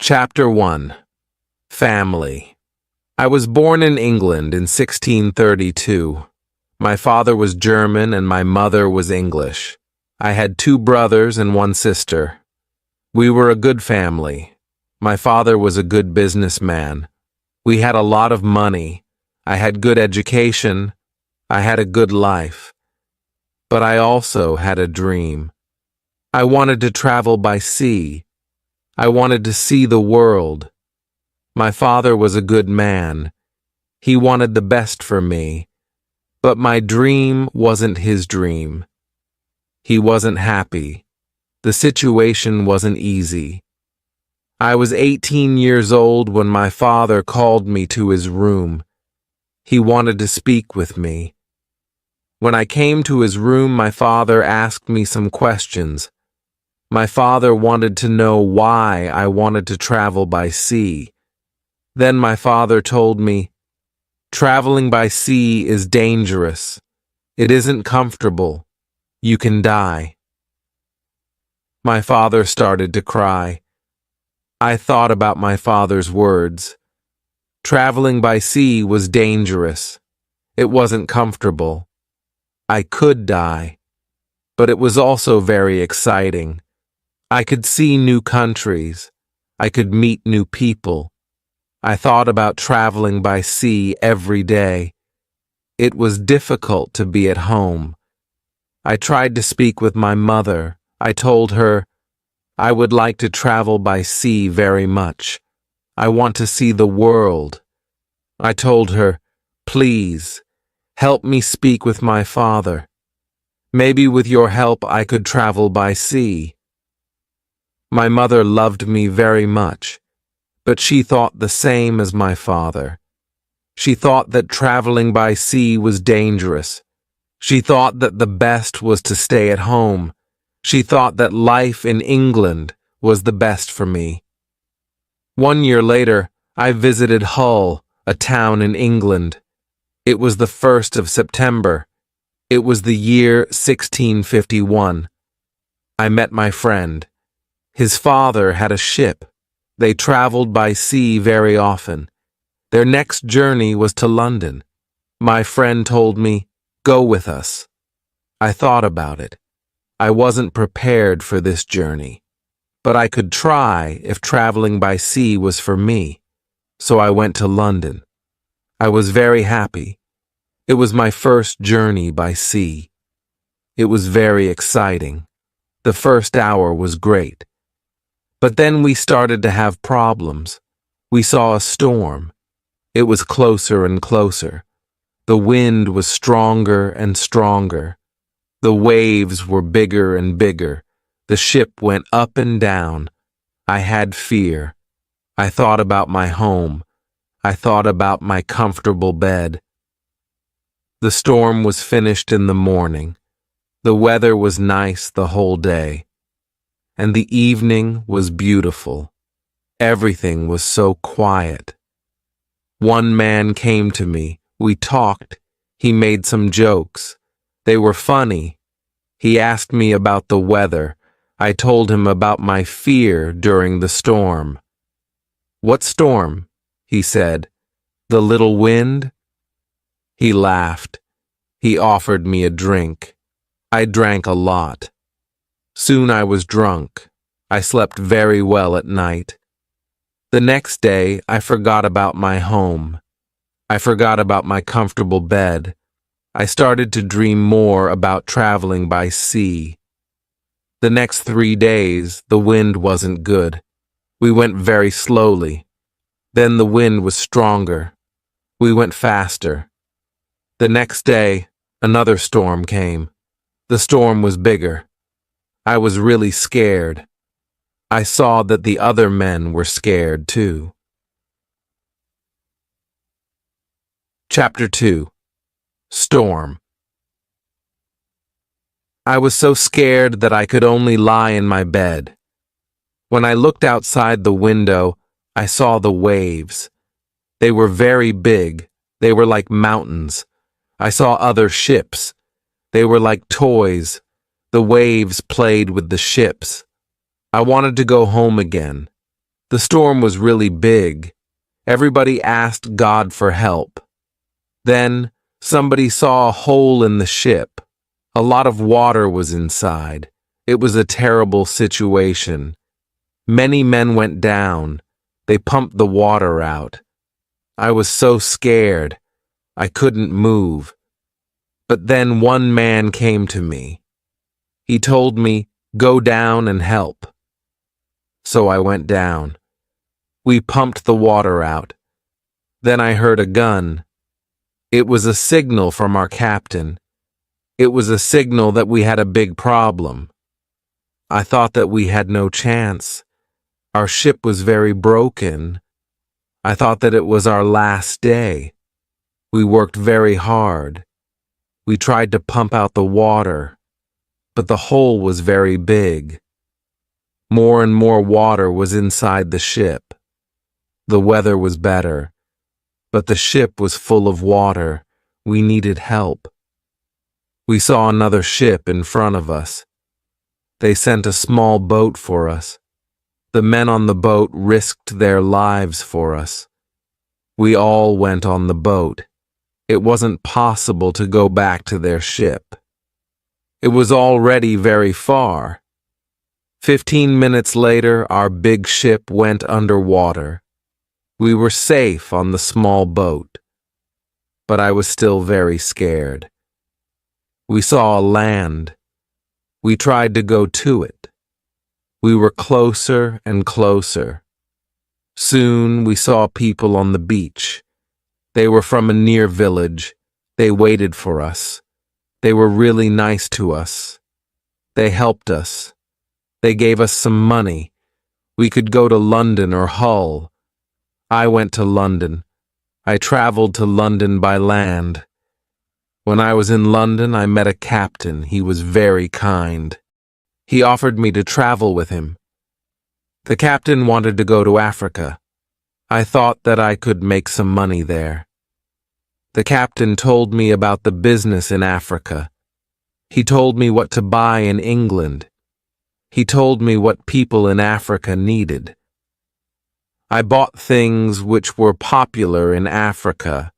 Chapter 1. Family. I was born in England in 1632. My father was German and my mother was English. I had 2 brothers and 1 sister. We were a good family. My father was a good businessman. We had a lot of money. I had good education. I had a good life. But I also had a dream. I wanted to travel by sea. I wanted to see the world. My father was a good man. He wanted the best for me. But my dream wasn't his dream. He wasn't happy. The situation wasn't easy. I was 18 years old when my father called me to his room. He wanted to speak with me. When I came to his room, my father asked me some questions. My father wanted to know why I wanted to travel by sea. Then my father told me, "Traveling by sea is dangerous. It isn't comfortable. You can die." My father started to cry. I thought about my father's words. Traveling by sea was dangerous. It wasn't comfortable. I could die, but it was also very exciting. I could see new countries. I could meet new people. I thought about traveling by sea every day. It was difficult to be at home. I tried to speak with my mother. I told her, "I would like to travel by sea very much. I want to see the world." I told her, "Please, help me speak with my father. Maybe with your help I could travel by sea." My mother loved me very much, but she thought the same as my father. She thought that traveling by sea was dangerous. She thought that the best was to stay at home. She thought that life in England was the best for me. 1 year later, I visited Hull, a town in England. It was the 1st of September. It was the year 1651. I met my friend. His father had a ship. They traveled by sea very often. Their next journey was to London. My friend told me, "Go with us." I thought about it. I wasn't prepared for this journey, but I could try if traveling by sea was for me. So I went to London. I was very happy. It was my first journey by sea. It was very exciting. The first hour was great. But then we started to have problems. We saw a storm. It was closer and closer. The wind was stronger and stronger. The waves were bigger and bigger. The ship went up and down. I had fear. I thought about my home. I thought about my comfortable bed. The storm was finished in the morning. The weather was nice the whole day. And the evening was beautiful. Everything was so quiet. One man came to me. We talked. He made some jokes. They were funny. He asked me about the weather. I told him about my fear during the storm. "What storm?" he said. "The little wind?" He laughed. He offered me a drink. I drank a lot. Soon I was drunk. I slept very well at night. The next day, I forgot about my home. I forgot about my comfortable bed. I started to dream more about traveling by sea. The next 3 days, the wind wasn't good. We went very slowly. Then the wind was stronger. We went faster. The next day, another storm came. The storm was bigger. I was really scared. I saw that the other men were scared too. Chapter 2. Storm. I was so scared that I could only lie in my bed. When I looked outside the window, I saw the waves. They were very big. They were like mountains. I saw other ships. They were like toys. The waves played with the ships. I wanted to go home again. The storm was really big. Everybody asked God for help. Then, somebody saw a hole in the ship. A lot of water was inside. It was a terrible situation. Many men went down. They pumped the water out. I was so scared. I couldn't move. But then one man came to me. He told me, "Go down and help." So I went down. We pumped the water out. Then I heard a gun. It was a signal from our captain. It was a signal that we had a big problem. I thought that we had no chance. Our ship was very broken. I thought that it was our last day. We worked very hard. We tried to pump out the water, but the hole was very big. More and more water was inside the ship. The weather was better, but the ship was full of water. We needed help. We saw another ship in front of us. They sent a small boat for us. The men on the boat risked their lives for us. We all went on the boat. It wasn't possible to go back to their ship. It was already very far. 15 minutes later, our big ship went underwater. We were safe on the small boat, but I was still very scared. We saw a land. We tried to go to it. We were closer and closer. Soon we saw people on the beach. They were from a near village. They waited for us. They were really nice to us. They helped us. They gave us some money. We could go to London or Hull. I went to London. I traveled to London by land. When I was in London, I met a captain. He was very kind. He offered me to travel with him. The captain wanted to go to Africa. I thought that I could make some money there. The captain told me about the business in Africa. He told me what to buy in England. He told me what people in Africa needed. I bought things which were popular in Africa.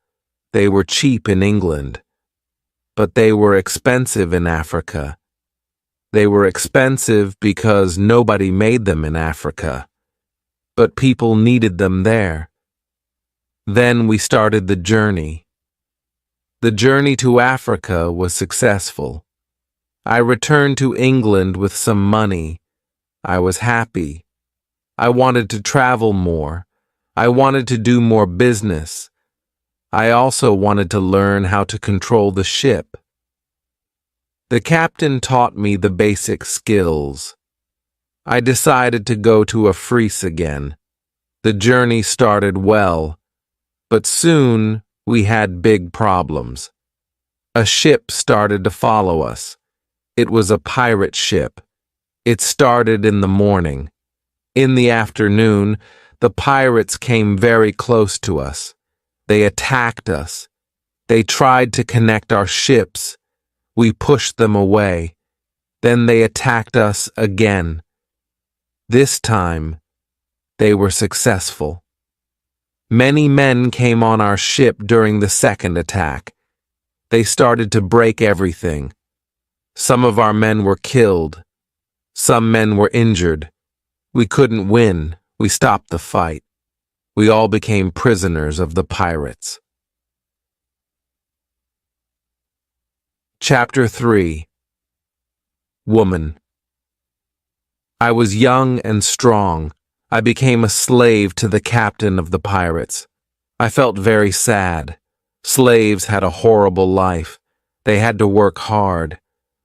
They were cheap in England, but they were expensive in Africa. They were expensive because nobody made them in Africa, but people needed them there. Then we started the journey. The journey to Africa was successful. I returned to England with some money. I was happy. I wanted to travel more. I wanted to do more business. I also wanted to learn how to control the ship. The captain taught me the basic skills. I decided to go to Africa again. The journey started well, but soon we had big problems. A ship started to follow us. It was a pirate ship. It started in the morning. In the afternoon, the pirates came very close to us. They attacked us. They tried to connect our ships. We pushed them away. Then they attacked us again. This time, they were successful. Many men came on our ship during the second attack. They started to break everything. Some of our men were killed. Some men were injured. We couldn't win. We stopped the fight. We all became prisoners of the pirates. Chapter 3. Woman. I was young and strong. I became a slave to the captain of the pirates. I felt very sad. Slaves had a horrible life. They had to work hard.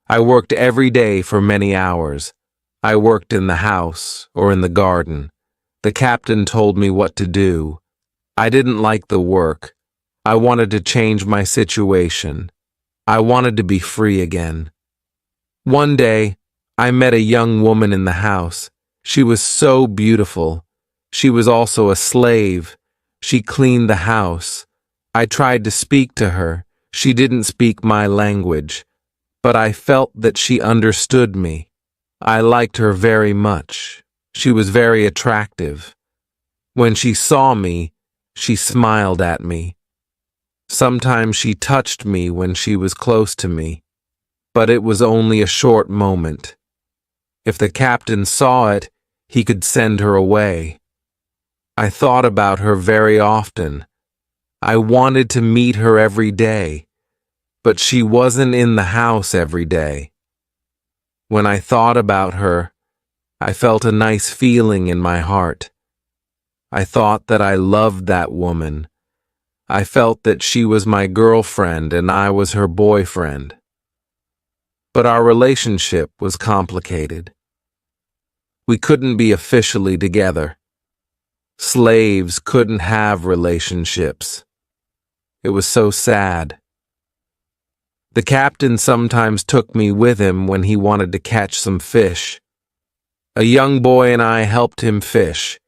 I worked every day for many hours. I worked in the house or in the garden. The captain told me what to do. I didn't like the work. I wanted to change my situation. I wanted to be free again. One day, I met a young woman in the house. She was so beautiful. She was also a slave. She cleaned the house. I tried to speak to her. She didn't speak my language, but I felt that she understood me. I liked her very much. She was very attractive. When she saw me, she smiled at me. Sometimes she touched me when she was close to me, but it was only a short moment. If the captain saw it, he could send her away. I thought about her very often. I wanted to meet her every day, but she wasn't in the house every day. When I thought about her, I felt a nice feeling in my heart. I thought that I loved that woman. I felt that she was my girlfriend and I was her boyfriend. But our relationship was complicated. We couldn't be officially together. Slaves couldn't have relationships. It was so sad. The captain sometimes took me with him when he wanted to catch some fish. A young boy and I helped him fish.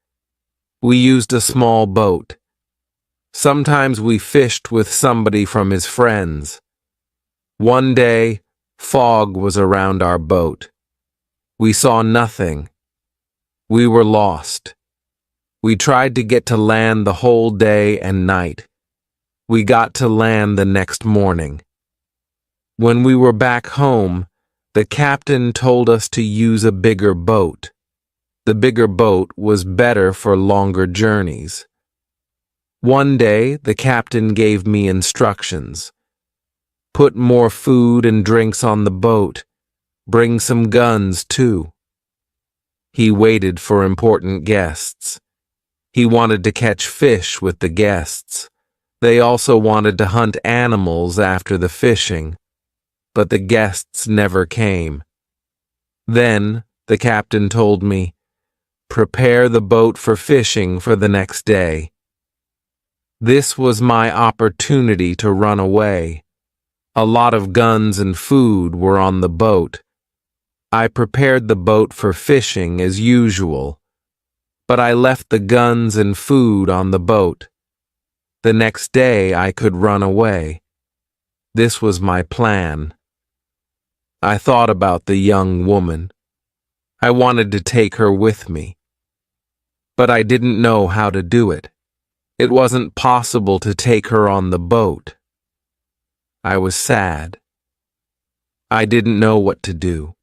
We used a small boat. Sometimes we fished with somebody from his friends. One day, fog was around our boat. We saw nothing. We were lost. We tried to get to land the whole day and night. We got to land the next morning. When we were back home, the captain told us to use a bigger boat. The bigger boat was better for longer journeys. One day, the captain gave me instructions. Put more food and drinks on the boat. Bring some guns, too. He waited for important guests. He wanted to catch fish with the guests. They also wanted to hunt animals after the fishing, but the guests never came. Then, the captain told me, prepare the boat for fishing for the next day. This was my opportunity to run away. A lot of guns and food were on the boat. I prepared the boat for fishing as usual, but I left the guns and food on the boat. The next day I could run away. This was my plan. I thought about the young woman. I wanted to take her with me, but I didn't know how to do it. It wasn't possible to take her on the boat. I was sad. I didn't know what to do.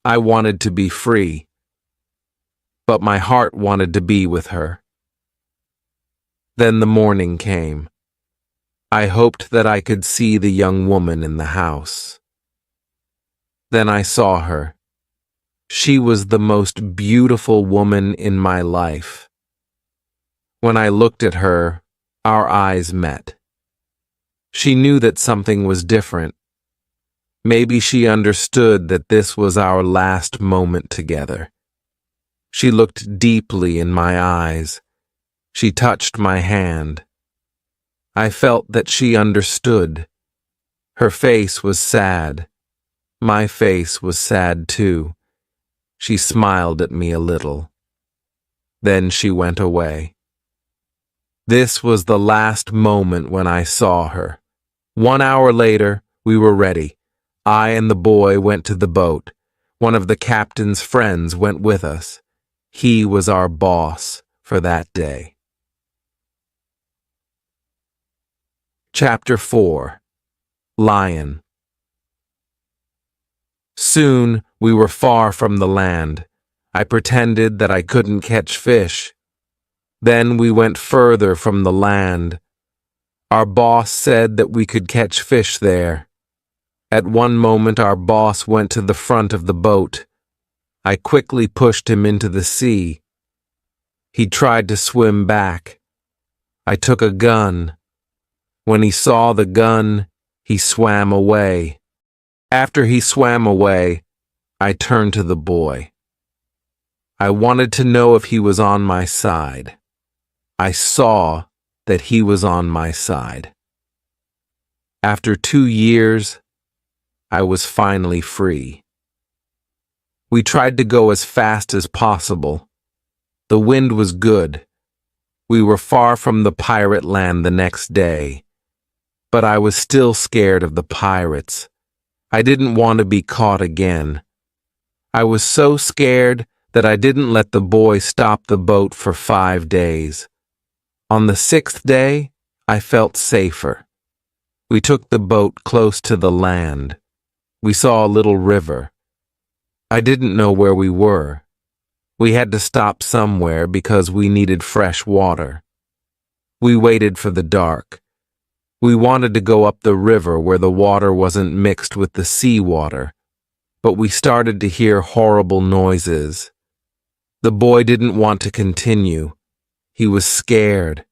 I wanted to be free, but my heart wanted to be with her. Then the morning came. I hoped that I could see the young woman in the house. Then I saw her. She was the most beautiful woman in my life. When I looked at her, our eyes met. She knew that something was different. Maybe she understood that this was our last moment together. She looked deeply in my eyes. She touched my hand. I felt that she understood. Her face was sad. My face was sad too. She smiled at me a little. Then she went away. This was the last moment when I saw her. 1 hour later, we were ready. I and the boy went to the boat. One of the captain's friends went with us. He was our boss for that day. Chapter 4. Lion. Soon we were far from the land. I pretended that I couldn't catch fish. Then we went further from the land. Our boss said that we could catch fish there. At one moment our boss went to the front of the boat. I quickly pushed him into the sea. He tried to swim back. I took a gun. When he saw the gun, he swam away. After he swam away, I turned to the boy. I wanted to know if he was on my side. I saw that he was on my side. After 2 years, I was finally free. We tried to go as fast as possible. The wind was good. We were far from the pirate land the next day. But I was still scared of the pirates. I didn't want to be caught again. I was so scared that I didn't let the boy stop the boat for 5 days. On the 6th day, I felt safer. We took the boat close to the land. We saw a little river. I didn't know where we were. We had to stop somewhere because we needed fresh water. We waited for the dark. We wanted to go up the river where the water wasn't mixed with the seawater, but we started to hear horrible noises. The boy didn't want to continue. He was scared.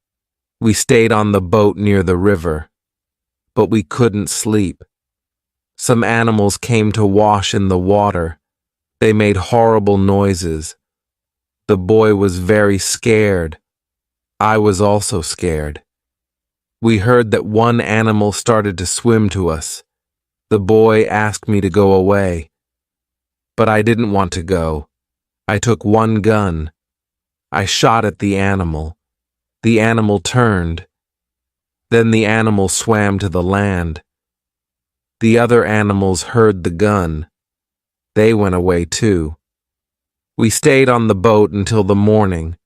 We stayed on the boat near the river, but we couldn't sleep. Some animals came to wash in the water. They made horrible noises. The boy was very scared. I was also scared. We heard that one animal started to swim to us. The boy asked me to go away, but I didn't want to go. I took one gun. I shot at the animal. The animal turned. Then the animal swam to the land. The other animals heard the gun. They went away too. We stayed on the boat until the morning.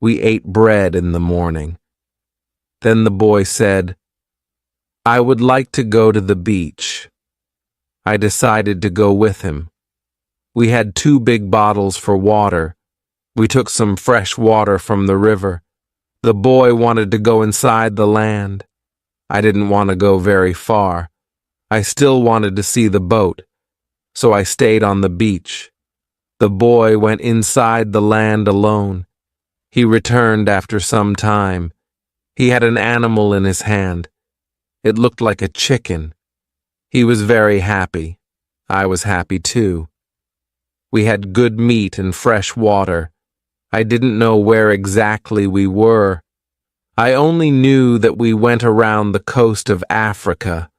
We ate bread in the morning. Then the boy said, "I would like to go to the beach." I decided to go with him. We had 2 big bottles for water. We took some fresh water from the river. The boy wanted to go inside the land. I didn't want to go very far. I still wanted to see the boat, so I stayed on the beach. The boy went inside the land alone. He returned after some time. He had an animal in his hand. It looked like a chicken. He was very happy. I was happy too. We had good meat and fresh water. I didn't know where exactly we were. I only knew that we went around the coast of Africa.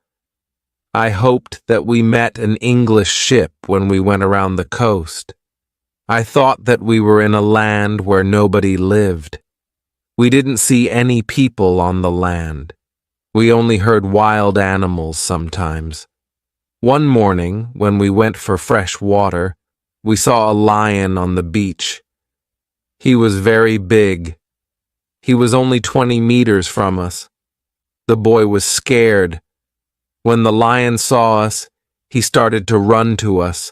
I hoped that we met an English ship when we went around the coast. I thought that we were in a land where nobody lived. We didn't see any people on the land. We only heard wild animals sometimes. One morning, when we went for fresh water, we saw a lion on the beach. He was very big. He was only 20 meters from us. The boy was scared. When the lion saw us, he started to run to us.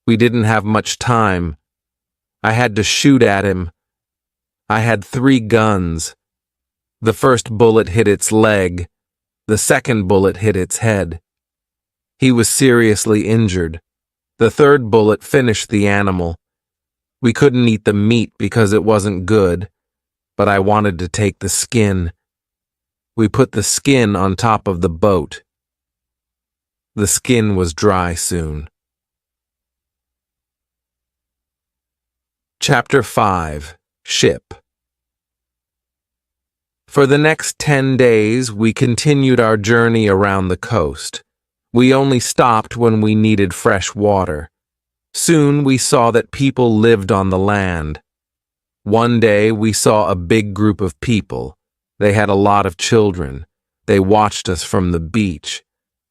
We didn't have much time. I had to shoot at him. I had 3 guns. The first bullet hit its leg. The second bullet hit its head. He was seriously injured. The third bullet finished the animal. We couldn't eat the meat because it wasn't good, but I wanted to take the skin. We put the skin on top of the boat. The skin was dry soon. Chapter 5. Ship. For the next 10 days, we continued our journey around the coast. We only stopped when we needed fresh water. Soon we saw that people lived on the land. One day we saw a big group of people. They had a lot of children. They watched us from the beach.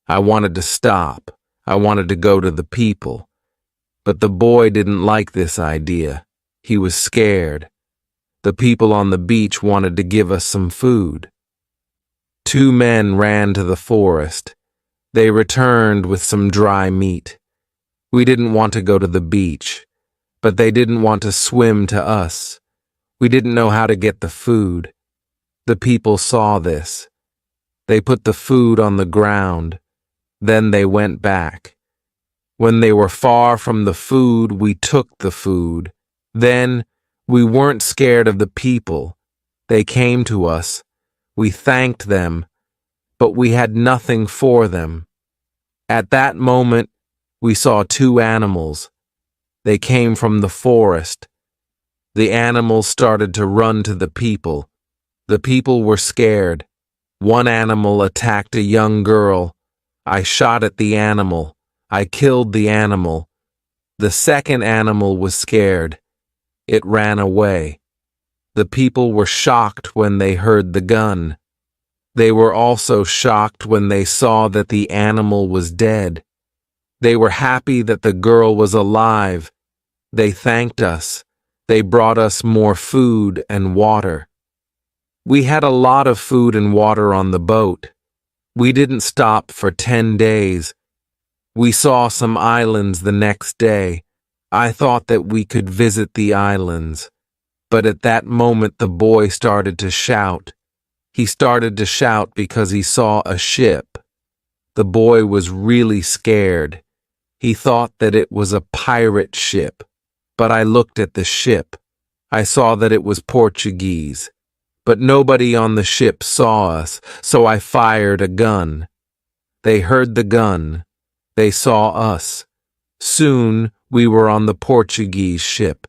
I wanted to stop. I wanted to go to the people. But the boy didn't like this idea. He was scared. The people on the beach wanted to give us some food. 2 men ran to the forest. They returned with some dry meat. We didn't want to go to the beach, but they didn't want to swim to us. We didn't know how to get the food. The people saw this. They put the food on the ground. Then they went back. When they were far from the food, we took the food. Then we weren't scared of the people. They came to us. We thanked them, but we had nothing for them. At that moment, we saw 2 animals. They came from the forest. The animals started to run to the people. The people were scared. One animal attacked a young girl. I shot at the animal. I killed the animal. The second animal was scared. It ran away. The people were shocked when they heard the gun. They were also shocked when they saw that the animal was dead. They were happy that the girl was alive. They thanked us. They brought us more food and water. We had a lot of food and water on the boat. We didn't stop for 10 days. We saw some islands the next day. I thought that we could visit the islands. But at that moment the boy started to shout. He started to shout because he saw a ship. The boy was really scared. He thought that it was a pirate ship. But I looked at the ship. I saw that it was Portuguese. But nobody on the ship saw us, so I fired a gun. They heard the gun. They saw us. Soon we were on the Portuguese ship.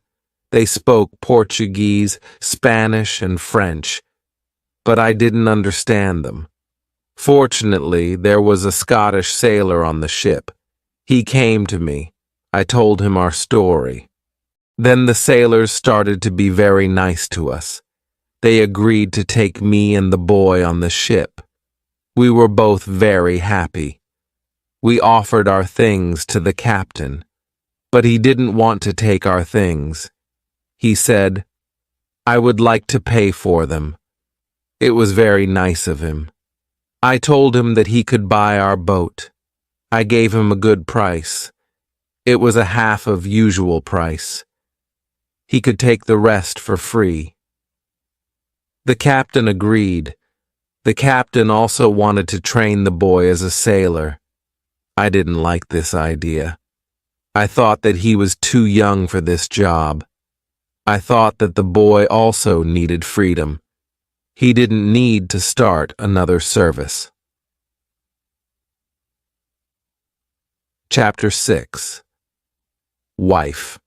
They spoke Portuguese, Spanish, and French, but I didn't understand them. Fortunately, there was a Scottish sailor on the ship. He came to me. I told him our story. Then the sailors started to be very nice to us. They agreed to take me and the boy on the ship. We were both very happy. We offered our things to the captain, but he didn't want to take our things. He said, "I would like to pay for them." It was very nice of him. I told him that he could buy our boat. I gave him a good price. It was a half of usual price. He could take the rest for free. The captain agreed. The captain also wanted to train the boy as a sailor. I didn't like this idea. I thought that he was too young for this job. I thought that the boy also needed freedom. He didn't need to start another service. Chapter 6. Wife.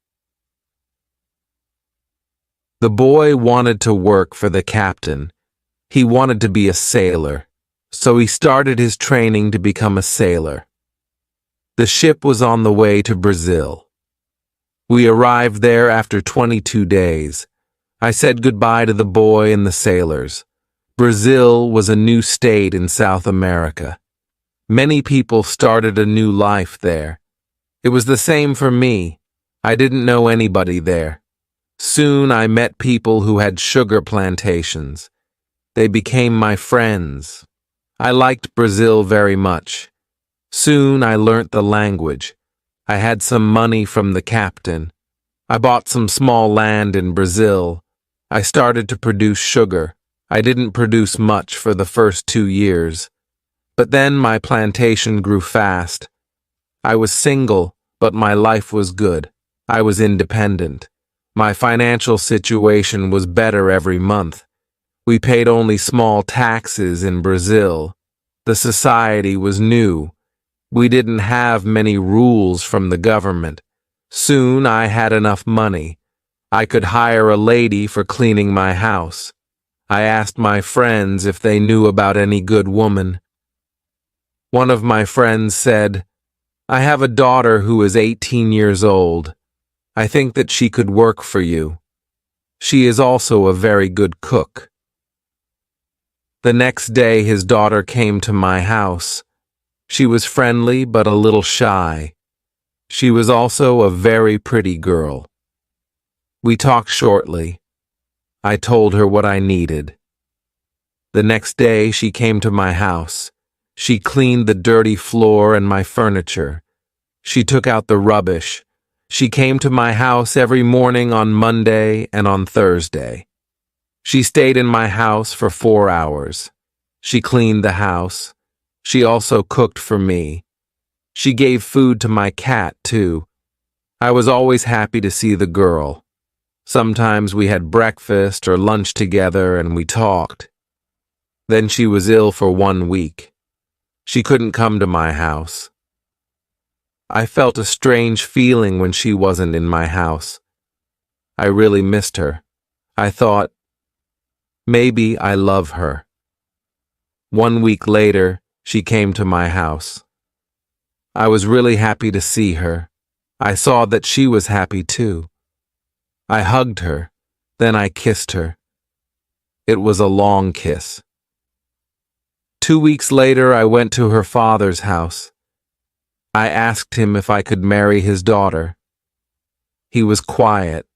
The boy wanted to work for the captain. He wanted to be a sailor, so he started his training to become a sailor. The ship was on the way to Brazil. We arrived there after 22 days. I said goodbye to the boy and the sailors. Brazil was a new state in South America. Many people started a new life there. It was the same for me. I didn't know anybody there. Soon I met people who had sugar plantations. They became my friends. I liked Brazil very much. Soon I learnt the language. I had some money from the captain. I bought some small land in Brazil. I started to produce sugar. I didn't produce much for the first 2 years. But then my plantation grew fast. I was single, but my life was good. I was independent. My financial situation was better every month. We paid only small taxes in Brazil. The society was new. We didn't have many rules from the government. Soon I had enough money. I could hire a lady for cleaning my house. I asked my friends if they knew about any good woman. One of my friends said, "I have a daughter who is 18 years old. I think that she could work for you. She is also a very good cook." The next day his daughter came to my house. She was friendly but a little shy. She was also a very pretty girl. We talked shortly. I told her what I needed. The next day she came to my house. She cleaned the dirty floor and my furniture. She took out the rubbish. She came to my house every morning on Monday and on Thursday. She stayed in my house for 4 hours. She cleaned the house. She also cooked for me. She gave food to my cat, too. I was always happy to see the girl. Sometimes we had breakfast or lunch together and we talked. Then she was ill for 1 week. She couldn't come to my house. I felt a strange feeling when she wasn't in my house. I really missed her. I thought, maybe I love her. 1 week later, she came to my house. I was really happy to see her. I saw that she was happy too. I hugged her, then I kissed her. It was a long kiss. 2 weeks later, I went to her father's house. I asked him if I could marry his daughter. He was quiet.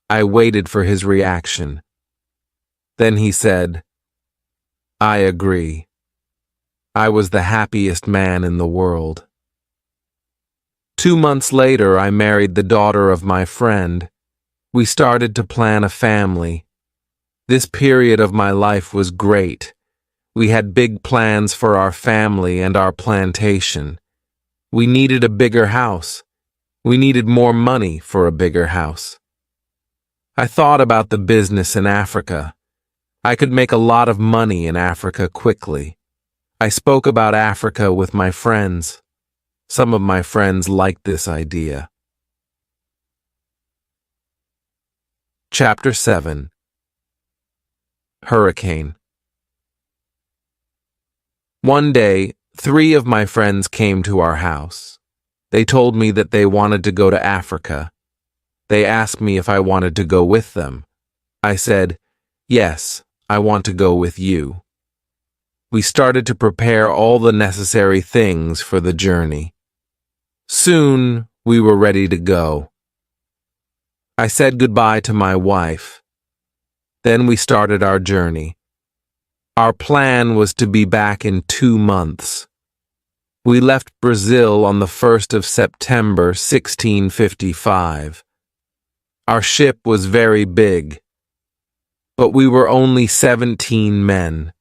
I waited for his reaction. Then he said, "I agree." I was the happiest man in the world. 2 months later, I married the daughter of my friend. We started to plan a family. This period of my life was great. We had big plans for our family and our plantation. We needed a bigger house. We needed more money for a bigger house. I thought about the business in Africa. I could make a lot of money in Africa quickly. I spoke about Africa with my friends. Some of my friends liked this idea. Chapter 7. Hurricane. One day, 3 of my friends came to our house. They told me that they wanted to go to Africa. They asked me if I wanted to go with them. I said, "Yes, I want to go with you." We started to prepare all the necessary things for the journey. Soon, we were ready to go. I said goodbye to my wife. Then we started our journey. Our plan was to be back in 2 months. We left Brazil on the 1st of September, 1655. Our ship was very big, but we were only 17 men.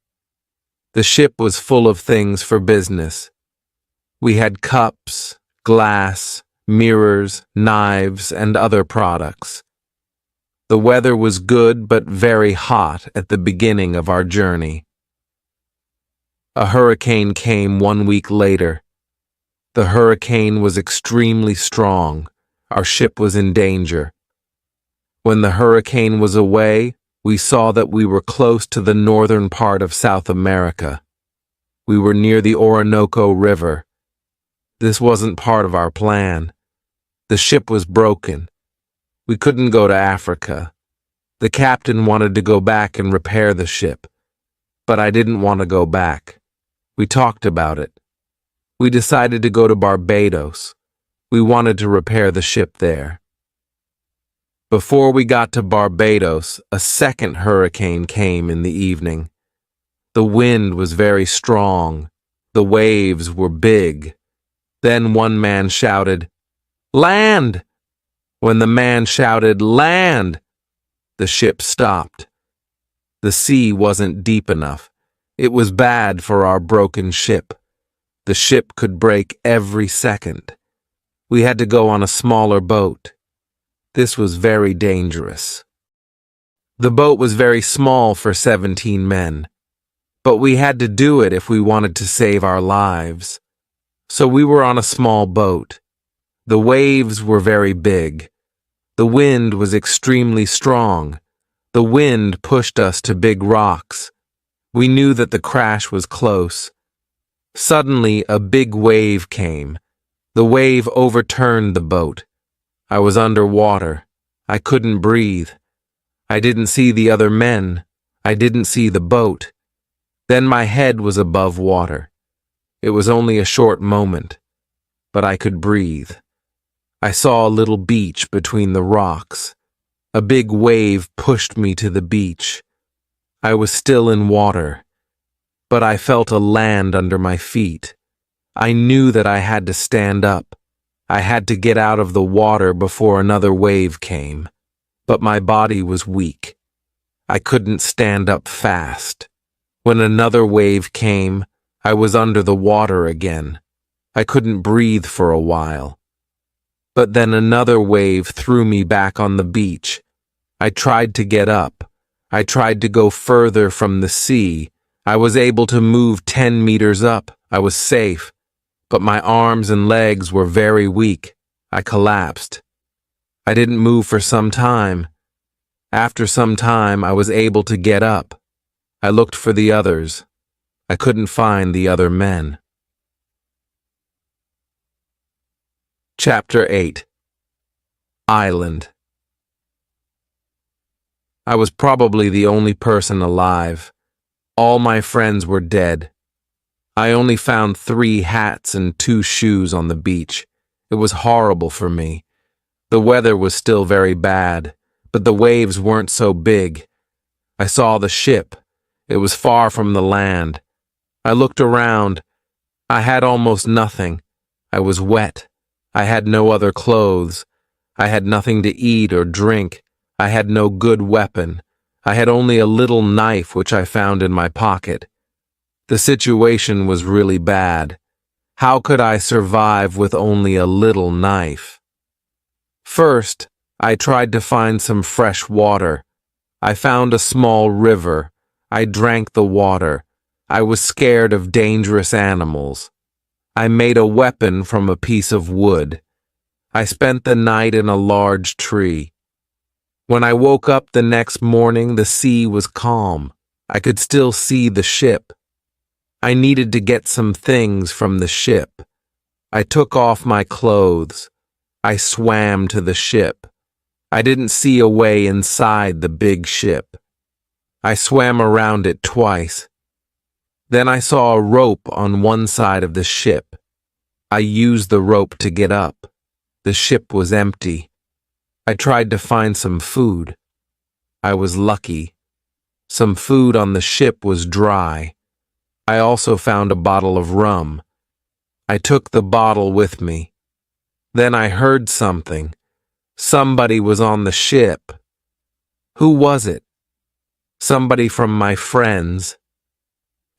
The ship was full of things for business. We had cups, glass, mirrors, knives, and other products. The weather was good but very hot at the beginning of our journey. A hurricane came 1 week later. The hurricane was extremely strong. Our ship was in danger. When the hurricane was away, we saw that we were close to the northern part of South America. We were near the Orinoco River. This wasn't part of our plan. The ship was broken. We couldn't go to Africa. The captain wanted to go back and repair the ship, but I didn't want to go back. We talked about it. We decided to go to Barbados. We wanted to repair the ship there. Before we got to Barbados, a second hurricane came in the evening. The wind was very strong. The waves were big. Then one man shouted, "Land!" When the man shouted, "Land!" the ship stopped. The sea wasn't deep enough. It was bad for our broken ship. The ship could break every second. We had to go on a smaller boat. This was very dangerous. The boat was very small for 17 men, but we had to do it if we wanted to save our lives. So we were on a small boat. The waves were very big. The wind was extremely strong. The wind pushed us to big rocks. We knew that the crash was close. Suddenly, a big wave came. The wave overturned the boat. I was underwater. I couldn't breathe. I didn't see the other men. I didn't see the boat. Then my head was above water. It was only a short moment, but I could breathe. I saw a little beach between the rocks. A big wave pushed me to the beach. I was still in water, but I felt a land under my feet. I knew that I had to stand up. I had to get out of the water before another wave came, but my body was weak. I couldn't stand up fast. When another wave came, I was under the water again. I couldn't breathe for a while. But then another wave threw me back on the beach. I tried to get up. I tried to go further from the sea. I was able to move 10 meters up. I was safe. But my arms and legs were very weak. I collapsed. I didn't move for some time. After some time, I was able to get up. I looked for the others. I couldn't find the other men. Chapter 8. Island. I was probably the only person alive. All my friends were dead. I only found 3 hats and 2 shoes on the beach. It was horrible for me. The weather was still very bad, but the waves weren't so big. I saw the ship. It was far from the land. I looked around. I had almost nothing. I was wet. I had no other clothes. I had nothing to eat or drink. I had no good weapon. I had only a little knife which I found in my pocket. The situation was really bad. How could I survive with only a little knife? First, I tried to find some fresh water. I found a small river. I drank the water. I was scared of dangerous animals. I made a weapon from a piece of wood. I spent the night in a large tree. When I woke up the next morning, the sea was calm. I could still see the ship. I needed to get some things from the ship. I took off my clothes. I swam to the ship. I didn't see a way inside the big ship. I swam around it twice. Then I saw a rope on one side of the ship. I used the rope to get up. The ship was empty. I tried to find some food. I was lucky. Some food on the ship was dry. I also found a bottle of rum. I took the bottle with me. Then I heard something. Somebody was on the ship. Who was it? Somebody from my friends.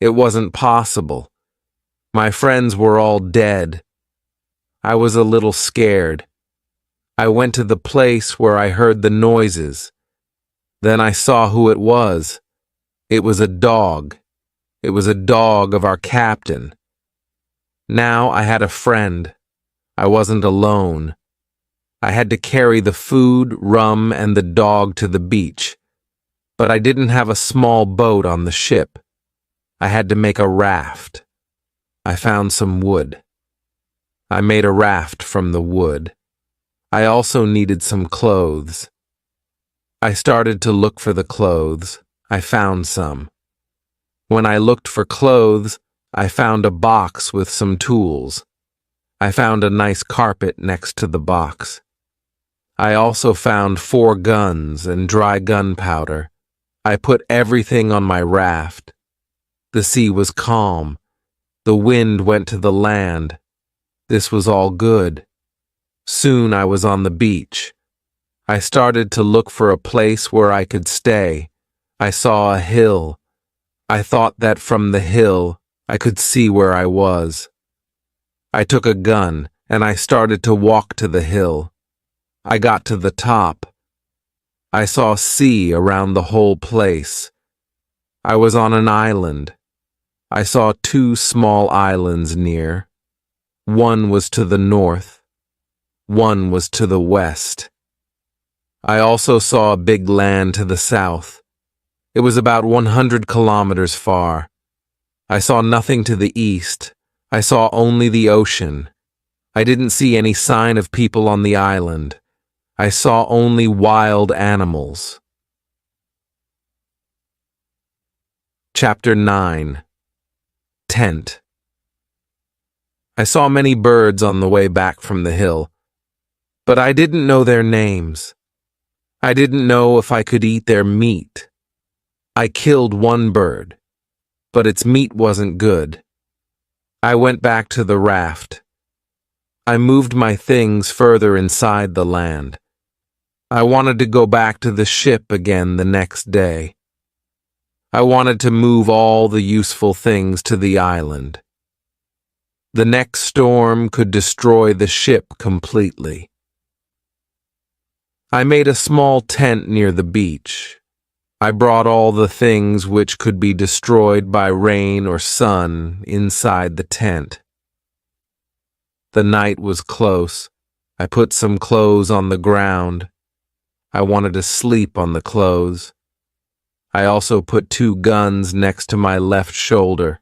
It wasn't possible. My friends were all dead. I was a little scared. I went to the place where I heard the noises. Then I saw who it was. It was a dog. It was a dog of our captain. Now I had a friend. I wasn't alone. I had to carry the food, rum, and the dog to the beach. But I didn't have a small boat on the ship. I had to make a raft. I found some wood. I made a raft from the wood. I also needed some clothes. I started to look for the clothes. I found some. When I looked for clothes, I found a box with some tools. I found a nice carpet next to the box. I also found 4 guns and dry gunpowder. I put everything on my raft. The sea was calm. The wind went to the land. This was all good. Soon I was on the beach. I started to look for a place where I could stay. I saw a hill. I thought that from the hill I could see where I was. I took a gun and I started to walk to the hill. I got to the top. I saw sea around the whole place. I was on an island. I saw 2 small islands near. One was to the north. One was to the west. I also saw a big land to the south. It was about 100 kilometers far. I saw nothing to the east. I saw only the ocean. I didn't see any sign of people on the island. I saw only wild animals. Chapter 9. Tent. I saw many birds on the way back from the hill, but I didn't know their names. I didn't know if I could eat their meat. I killed one bird, but its meat wasn't good. I went back to the raft. I moved my things further inside the land. I wanted to go back to the ship again the next day. I wanted to move all the useful things to the island. The next storm could destroy the ship completely. I made a small tent near the beach. I brought all the things which could be destroyed by rain or sun inside the tent. The night was close. I put some clothes on the ground. I wanted to sleep on the clothes. I also put 2 guns next to my left shoulder.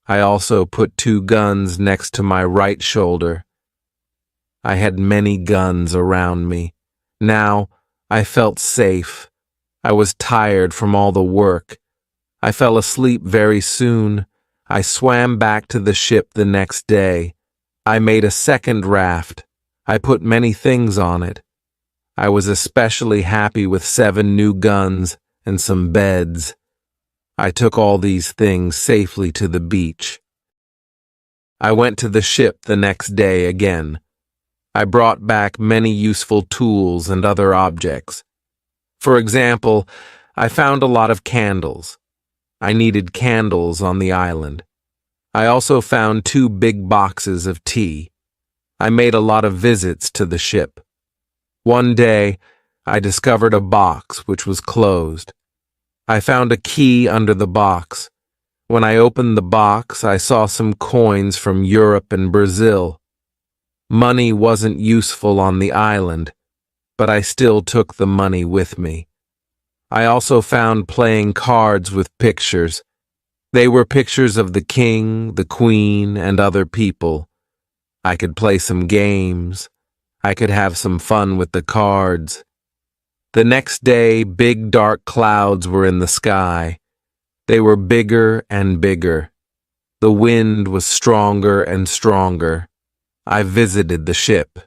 I also put 2 guns next to my right shoulder. I had many guns around me. Now I felt safe. I was tired from all the work. I fell asleep very soon. I swam back to the ship the next day. I made a second raft. I put many things on it. I was especially happy with 7 new guns and some beds. I took all these things safely to the beach. I went to the ship the next day again. I brought back many useful tools and other objects. For example, I found a lot of candles. I needed candles on the island. I also found 2 big boxes of tea. I made a lot of visits to the ship. One day, I discovered a box which was closed. I found a key under the box. When I opened the box, I saw some coins from Europe and Brazil. Money wasn't useful on the island, but I still took the money with me. I also found playing cards with pictures. They were pictures of the king, the queen, and other people. I could play some games. I could have some fun with the cards. The next day, big dark clouds were in the sky. They were bigger and bigger. The wind was stronger and stronger. I visited the ship.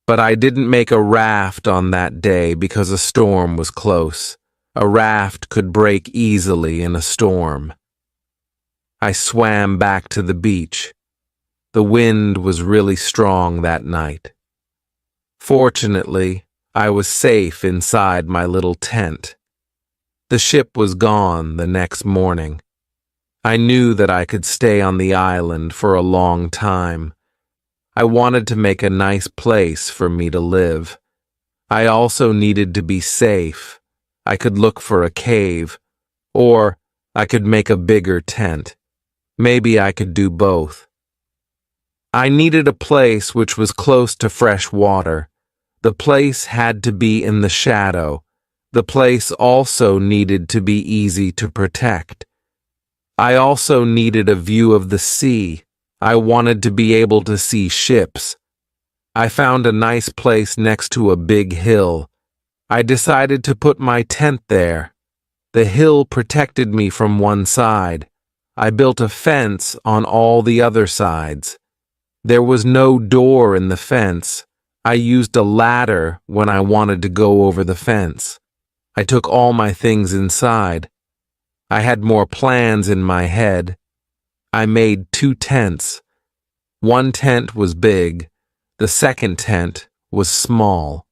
But I didn't make a raft on that day because a storm was close. A raft could break easily in a storm. I swam back to the beach. The wind was really strong that night. Fortunately, I was safe inside my little tent. The ship was gone the next morning. I knew that I could stay on the island for a long time. I wanted to make a nice place for me to live. I also needed to be safe. I could look for a cave, or I could make a bigger tent. Maybe I could do both. I needed a place which was close to fresh water. The place had to be in the shadow. The place also needed to be easy to protect. I also needed a view of the sea. I wanted to be able to see ships. I found a nice place next to a big hill. I decided to put my tent there. The hill protected me from one side. I built a fence on all the other sides. There was no door in the fence. I used a ladder when I wanted to go over the fence. I took all my things inside. I had more plans in my head. I made 2 tents. One tent was big. The second tent was small.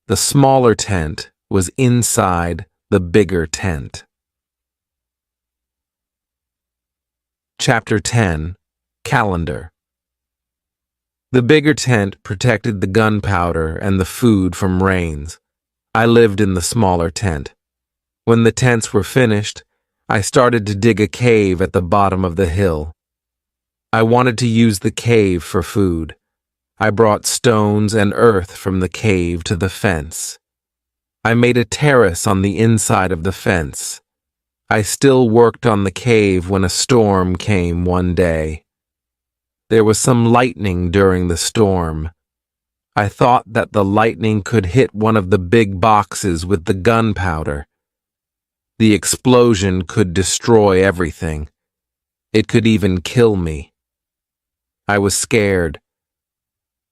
The smaller tent was inside the bigger tent. Chapter 10. Calendar. The bigger tent protected the gunpowder and the food from rains. I lived in the smaller tent. When the tents were finished, I started to dig a cave at the bottom of the hill. I wanted to use the cave for food. I brought stones and earth from the cave to the fence. I made a terrace on the inside of the fence. I still worked on the cave when a storm came one day. There was some lightning during the storm. I thought that the lightning could hit one of the big boxes with the gunpowder. The explosion could destroy everything. It could even kill me. I was scared.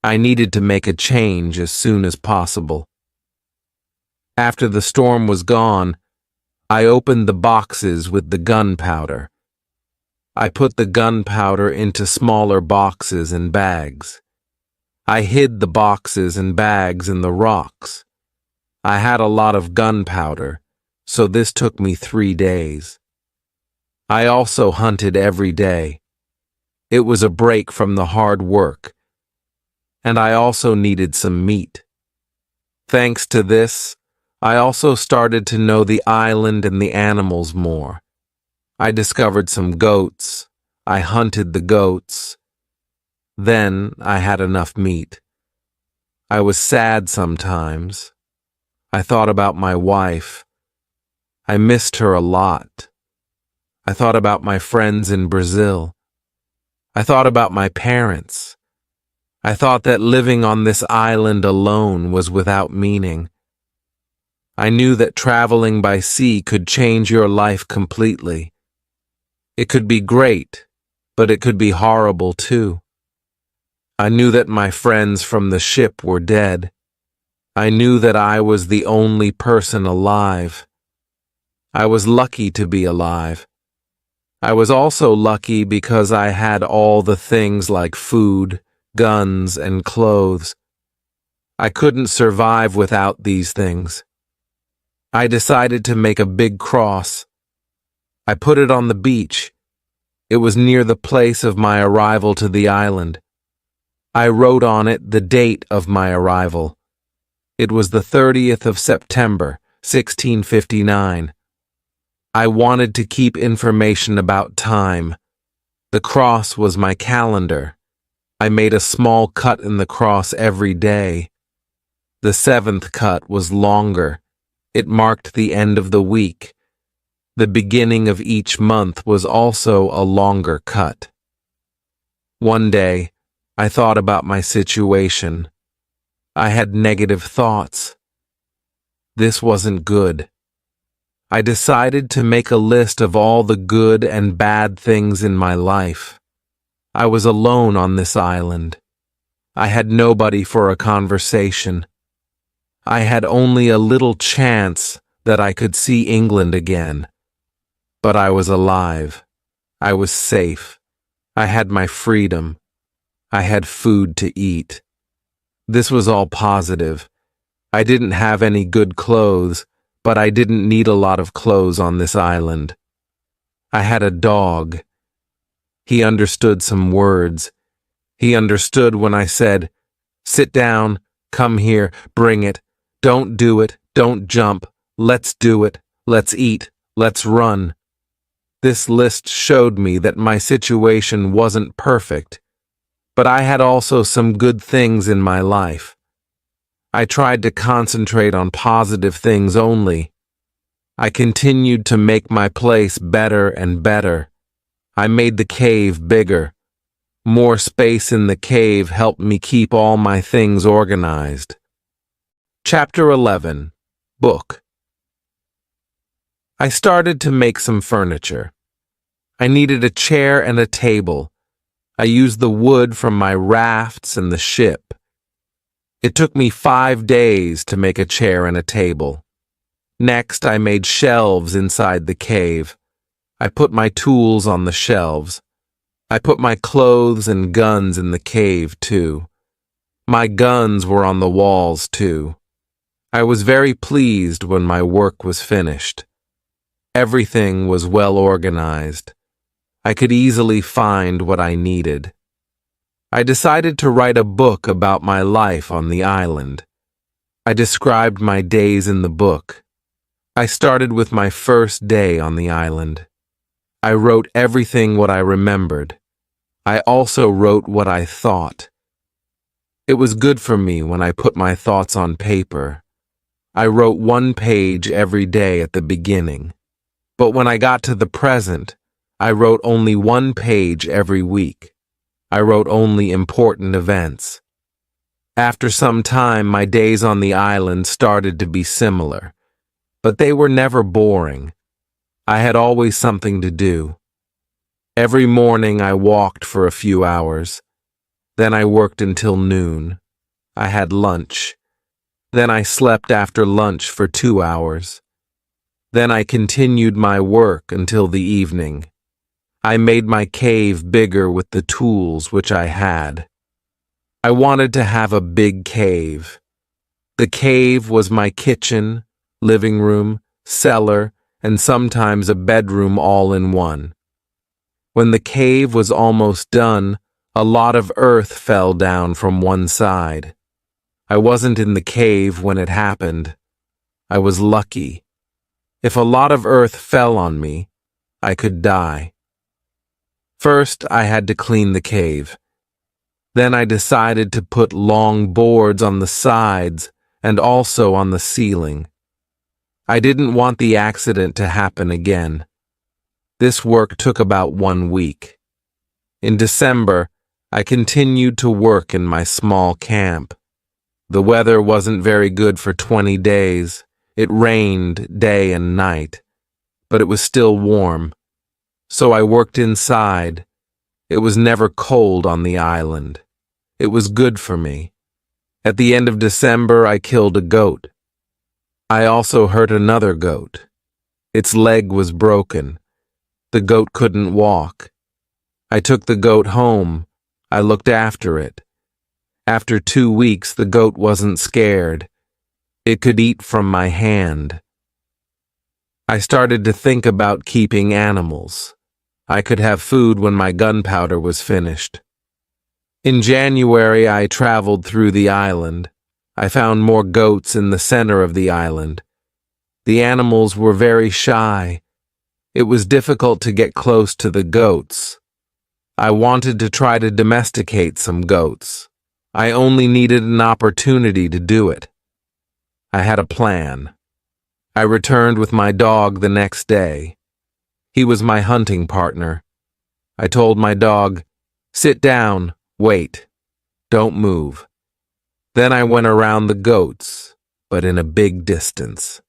I needed to make a change as soon as possible. After the storm was gone, I opened the boxes with the gunpowder. I put the gunpowder into smaller boxes and bags. I hid the boxes and bags in the rocks. I had a lot of gunpowder, so this took me 3 days. I also hunted every day. It was a break from the hard work, and I also needed some meat. Thanks to this, I also started to know the island and the animals more. I discovered some goats. I hunted the goats. Then I had enough meat. I was sad sometimes. I thought about my wife. I missed her a lot. I thought about my friends in Brazil. I thought about my parents. I thought that living on this island alone was without meaning. I knew that traveling by sea could change your life completely. It could be great, but it could be horrible too. I knew that my friends from the ship were dead. I knew that I was the only person alive. I was lucky to be alive. I was also lucky because I had all the things like food, guns, and clothes. I couldn't survive without these things. I decided to make a big cross. I put it on the beach. It was near the place of my arrival to the island. I wrote on it the date of my arrival. It was the 30th of September, 1659. I wanted to keep information about time. The cross was my calendar. I made a small cut in the cross every day. The seventh cut was longer. It marked the end of the week. The beginning of each month was also a longer cut. One day, I thought about my situation. I had negative thoughts. This wasn't good. I decided to make a list of all the good and bad things in my life. I was alone on this island. I had nobody for a conversation. I had only a little chance that I could see England again. But I was alive. I was safe. I had my freedom. I had food to eat. This was all positive. I didn't have any good clothes, but I didn't need a lot of clothes on this island. I had a dog. He understood some words. He understood when I said, "Sit down, come here, bring it, don't do it, don't jump, let's do it, let's eat, let's run." This list showed me that my situation wasn't perfect, but I had also some good things in my life. I tried to concentrate on positive things only. I continued to make my place better and better. I made the cave bigger. More space in the cave helped me keep all my things organized. Chapter 11. Book. I started to make some furniture. I needed a chair and a table. I used the wood from my rafts and the ship. It took me 5 days to make a chair and a table. Next, I made shelves inside the cave. I put my tools on the shelves. I put my clothes and guns in the cave, too. My guns were on the walls, too. I was very pleased when my work was finished. Everything was well organized. I could easily find what I needed. I decided to write a book about my life on the island. I described my days in the book. I started with my first day on the island. I wrote everything what I remembered. I also wrote what I thought. It was good for me when I put my thoughts on paper. I wrote 1 page every day at the beginning. But when I got to the present, I wrote only 1 page every week. I wrote only important events. After some time, my days on the island started to be similar, but they were never boring. I had always something to do. Every morning I walked for a few hours. Then I worked until noon. I had lunch. Then I slept after lunch for 2 hours. Then I continued my work until the evening. I made my cave bigger with the tools which I had. I wanted to have a big cave. The cave was my kitchen, living room, cellar, and sometimes a bedroom all in one. When the cave was almost done, a lot of earth fell down from one side. I wasn't in the cave when it happened. I was lucky. If a lot of earth fell on me, I could die. First, I had to clean the cave. Then I decided to put long boards on the sides and also on the ceiling. I didn't want the accident to happen again. This work took about 1 week. In December, I continued to work in my small camp. The weather wasn't very good for 20 days. It rained day and night, but it was still warm. So I worked inside. It was never cold on the island. It was good for me. At the end of December, I killed a goat. I also hurt another goat. Its leg was broken. The goat couldn't walk. I took the goat home. I looked after it. After 2 weeks, the goat wasn't scared. It could eat from my hand. I started to think about keeping animals. I could have food when my gunpowder was finished. In January, I traveled through the island. I found more goats in the center of the island. The animals were very shy. It was difficult to get close to the goats. I wanted to try to domesticate some goats. I only needed an opportunity to do it. I had a plan. I returned with my dog the next day. He was my hunting partner. I told my dog, "Sit down, wait, don't move." Then I went around the goats, but in a big distance.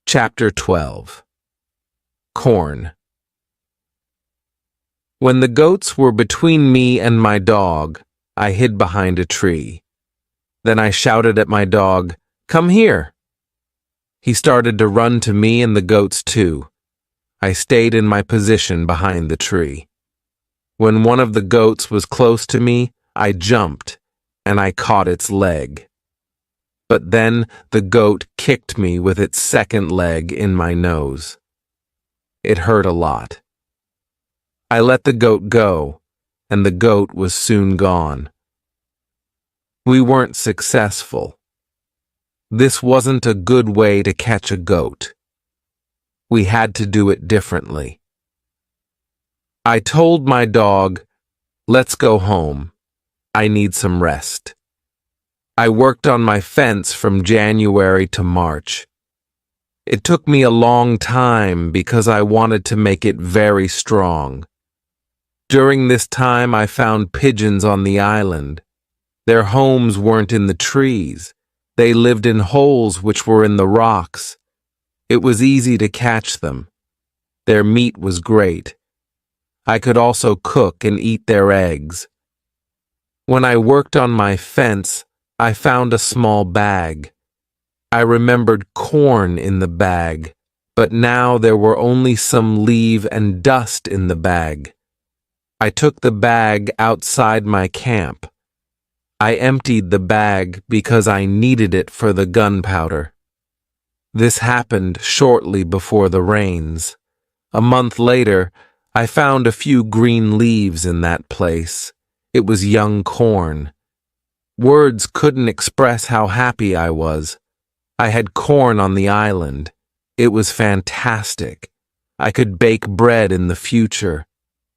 Chapter 12. Corn. When the goats were between me and my dog, I hid behind a tree. Then I shouted at my dog, "Come here." He started to run to me and the goats too. I stayed in my position behind the tree. When one of the goats was close to me, I jumped, and I caught its leg. But then the goat kicked me with its second leg in my nose. It hurt a lot. I let the goat go, and the goat was soon gone. We weren't successful. This wasn't a good way to catch a goat. We had to do it differently. I told my dog, "Let's go home. I need some rest." I worked on my fence from January to March. It took me a long time because I wanted to make it very strong. During this time, I found pigeons on the island. Their homes weren't in the trees. They lived in holes which were in the rocks. It was easy to catch them. Their meat was great. I could also cook and eat their eggs. When I worked on my fence, I found a small bag. I remembered corn in the bag, but now there were only some leaf and dust in the bag. I took the bag outside my camp. I emptied the bag because I needed it for the gunpowder. This happened shortly before the rains. A month later, I found a few green leaves in that place. It was young corn. Words couldn't express how happy I was. I had corn on the island. It was fantastic. I could bake bread in the future.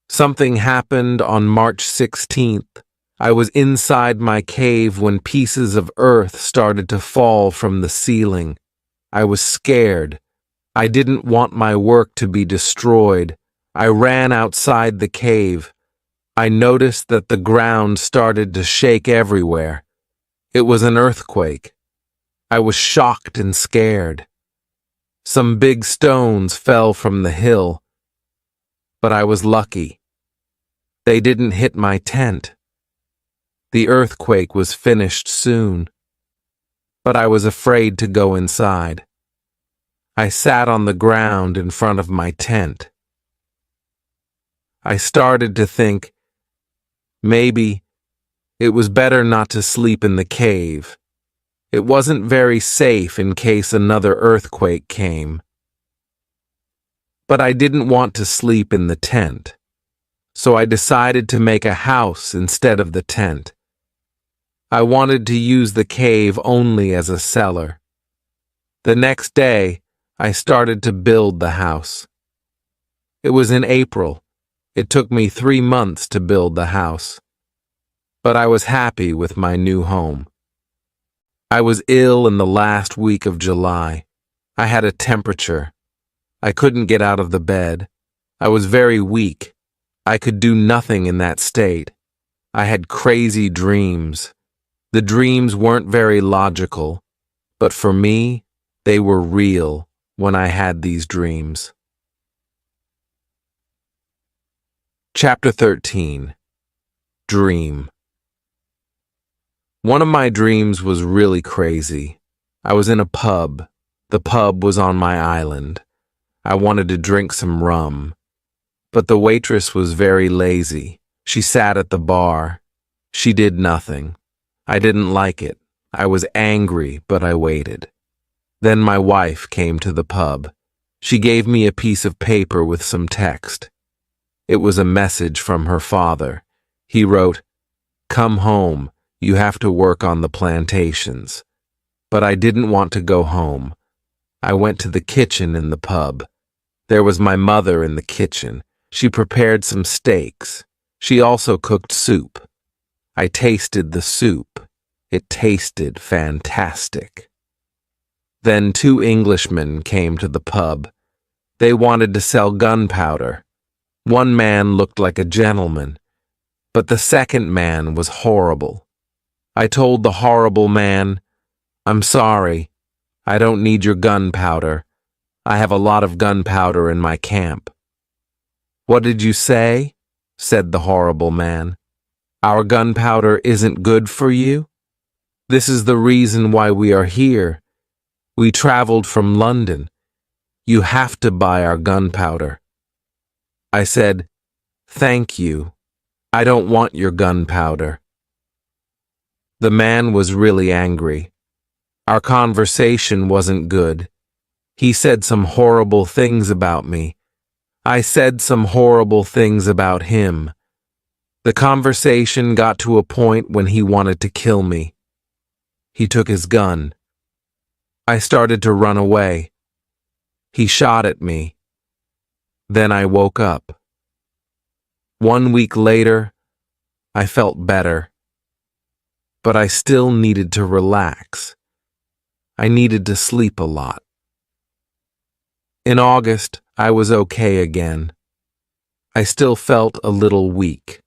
Something happened on March 16th. I was inside my cave when pieces of earth started to fall from the ceiling. I was scared. I didn't want my work to be destroyed. I ran outside the cave. I noticed that the ground started to shake everywhere. It was an earthquake. I was shocked and scared. Some big stones fell from the hill, but I was lucky. They didn't hit my tent. The earthquake was finished soon, but I was afraid to go inside. I sat on the ground in front of my tent. I started to think, maybe it was better not to sleep in the cave. It wasn't very safe in case another earthquake came. But I didn't want to sleep in the tent, so I decided to make a house instead of the tent. I wanted to use the cave only as a cellar. The next day, I started to build the house. It was in April. It took me 3 months to build the house. But I was happy with my new home. I was ill in the last week of July. I had a temperature. I couldn't get out of the bed. I was very weak. I could do nothing in that state. I had crazy dreams. The dreams weren't very logical, but for me, they were real when I had these dreams. Chapter 13. Dream. One of my dreams was really crazy. I was in a pub. The pub was on my island. I wanted to drink some rum. But the waitress was very lazy. She sat at the bar. She did nothing. I didn't like it. I was angry, but I waited. Then my wife came to the pub. She gave me a piece of paper with some text. It was a message from her father. He wrote, "Come home. You have to work on the plantations." But I didn't want to go home. I went to the kitchen in the pub. There was my mother in the kitchen. She prepared some steaks. She also cooked soup. I tasted the soup. It tasted fantastic. Then 2 Englishmen came to the pub. They wanted to sell gunpowder. One man looked like a gentleman, but the second man was horrible. I told the horrible man, "I'm sorry. I don't need your gunpowder. I have a lot of gunpowder in my camp." "What did you say?" said the horrible man. "Our gunpowder isn't good for you? This is the reason why we are here. We traveled from London. You have to buy our gunpowder." I said, "Thank you. I don't want your gunpowder." The man was really angry. Our conversation wasn't good. He said some horrible things about me. I said some horrible things about him. The conversation got to a point when he wanted to kill me. He took his gun. I started to run away. He shot at me. Then I woke up. 1 week later, I felt better. But I still needed to relax. I needed to sleep a lot. In August, I was okay again. I still felt a little weak.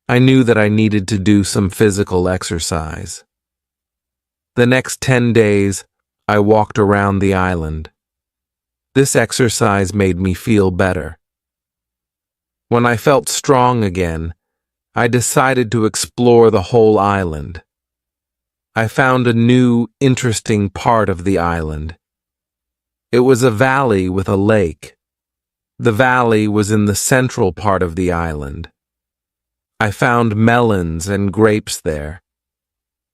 I knew that I needed to do some physical exercise. The next 10 days, I walked around the island. This exercise made me feel better. When I felt strong again, I decided to explore the whole island. I found a new, interesting part of the island. It was a valley with a lake. The valley was in the central part of the island. I found melons and grapes there.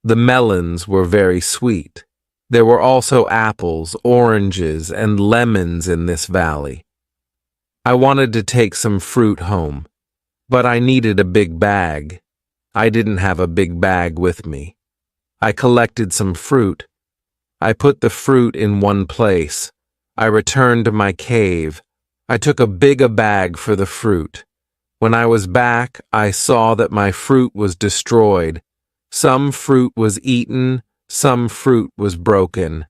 The melons were very sweet. There were also apples, oranges, and lemons in this valley. I wanted to take some fruit home, but I needed a big bag. I didn't have a big bag with me. I collected some fruit. I put the fruit in one place. I returned to my cave. I took a big bag for the fruit. When I was back, I saw that my fruit was destroyed. Some fruit was eaten, some fruit was broken.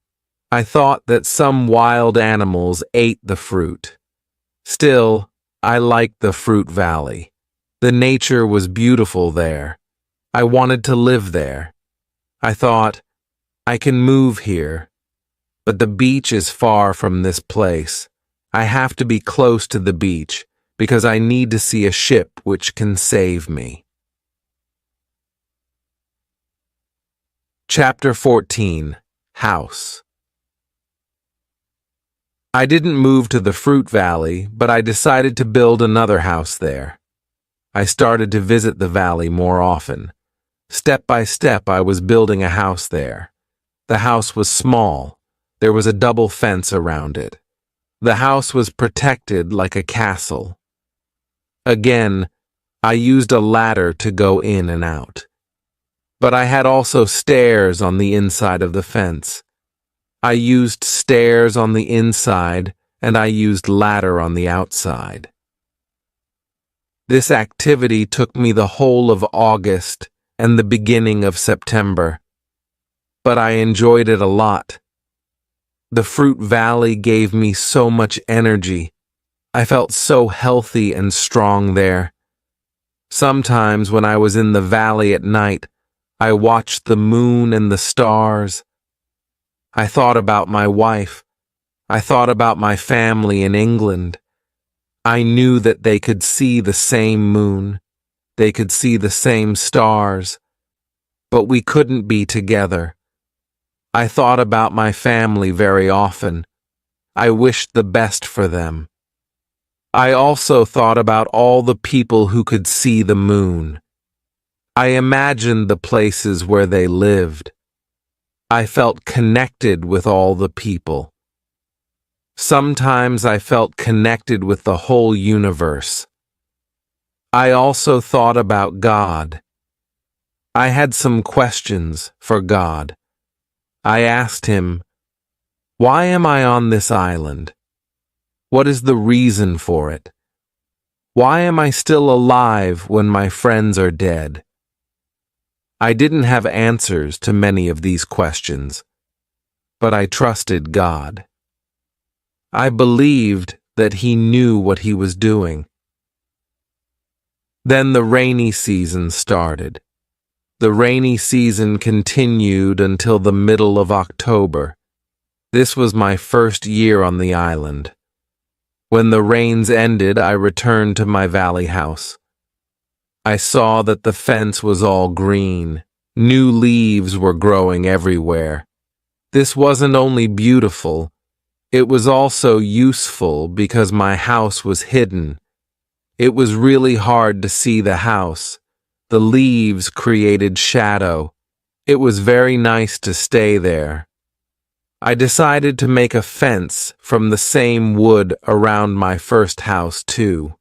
I thought that some wild animals ate the fruit. Still, I liked the fruit valley. The nature was beautiful there. I wanted to live there. I thought, I can move here. But the beach is far from this place. I have to be close to the beach because I need to see a ship which can save me. Chapter 14. House. I didn't move to the fruit valley, but I decided to build another house there. I started to visit the valley more often. Step by step, I was building a house there. The house was small. There was a double fence around it. The house was protected like a castle. Again, I used a ladder to go in and out. But I had also stairs on the inside of the fence. I used stairs on the inside, and I used ladder on the outside. This activity took me the whole of August and the beginning of September. But I enjoyed it a lot. The fruit valley gave me so much energy. I felt so healthy and strong there. Sometimes when I was in the valley at night, I watched the moon and the stars. I thought about my wife. I thought about my family in England. I knew that they could see the same moon. They could see the same stars, but we couldn't be together. I thought about my family very often. I wished the best for them. I also thought about all the people who could see the moon. I imagined the places where they lived. I felt connected with all the people. Sometimes I felt connected with the whole universe. I also thought about God. I had some questions for God. I asked him, why am I on this island? What is the reason for it? Why am I still alive when my friends are dead? I didn't have answers to many of these questions, but I trusted God. I believed that he knew what he was doing. Then the rainy season started. The rainy season continued until the middle of October. This was my first year on the island. When the rains ended, I returned to my valley house. I saw that the fence was all green. New leaves were growing everywhere. This wasn't only beautiful, it was also useful because my house was hidden. It was really hard to see the house. The leaves created shadow. It was very nice to stay there. I decided to make a fence from the same wood around my first house, too.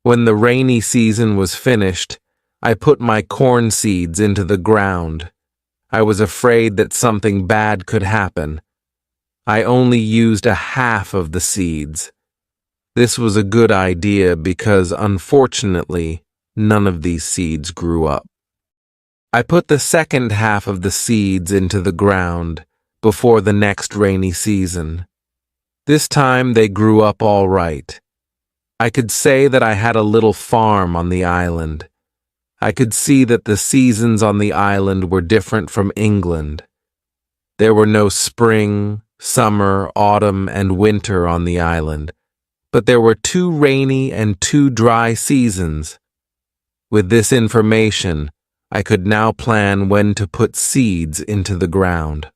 When the rainy season was finished, I put my corn seeds into the ground. I was afraid that something bad could happen. I only used a half of the seeds. This was a good idea because, unfortunately, none of these seeds grew up. I put the second half of the seeds into the ground before the next rainy season. This time they grew up all right. I could say that I had a little farm on the island. I could see that the seasons on the island were different from England. There were no spring, summer, autumn, and winter on the island, but there were 2 rainy and 2 dry seasons. With this information, I could now plan when to put seeds into the ground.